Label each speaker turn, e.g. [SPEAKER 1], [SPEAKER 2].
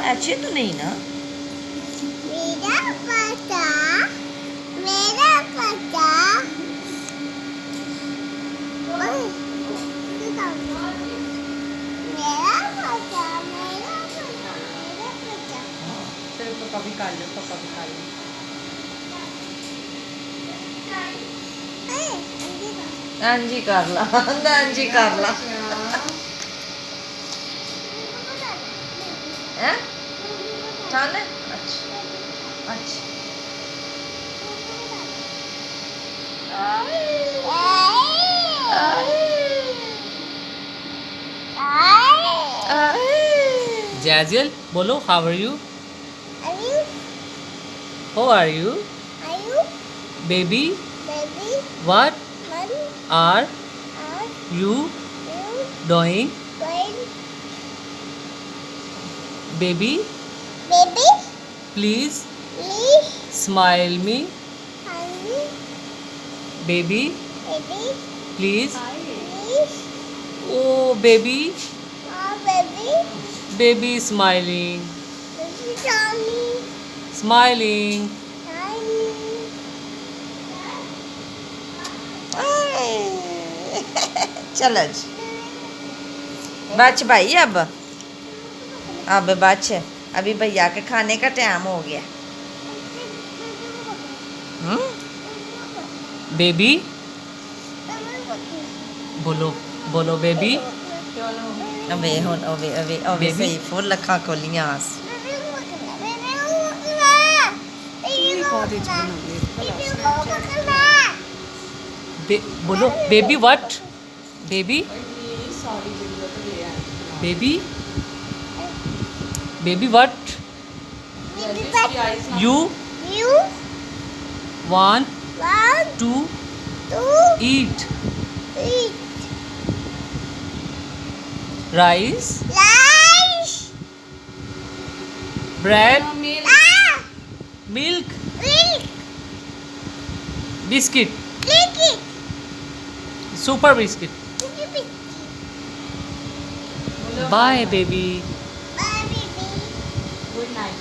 [SPEAKER 1] अच्छे तो नहीं ना।
[SPEAKER 2] मेरा पता, मेरा पता। ओए, मेरा पता, मेरा पता, मेरा पता।
[SPEAKER 3] चलो पापा भी खा लो, पापा भी खा लो।
[SPEAKER 1] हाँ जी कर ला, हाँ जी कर ला। हैं? खाना है? अच्छा अच्छा।
[SPEAKER 3] जैजियल बोलो, how are you? How are you? Baby what are you doing? Baby please smile me. Baby please. Oh baby, baby smiling, smiling.
[SPEAKER 1] चलो जी बच भाई अब बच। अभी भैया के खाने का टाइम हो गया।
[SPEAKER 3] बेबी बोलो बोलो बेबी.
[SPEAKER 1] अबे हुन अबे अबे अबे
[SPEAKER 3] Baby?
[SPEAKER 1] सही फुल अखा खोलियां आस।
[SPEAKER 3] बोलो baby what? Baby baby baby what you want to eat? Rice, bread, milk, biscuit, super biscuit. Bye baby.
[SPEAKER 2] Good night.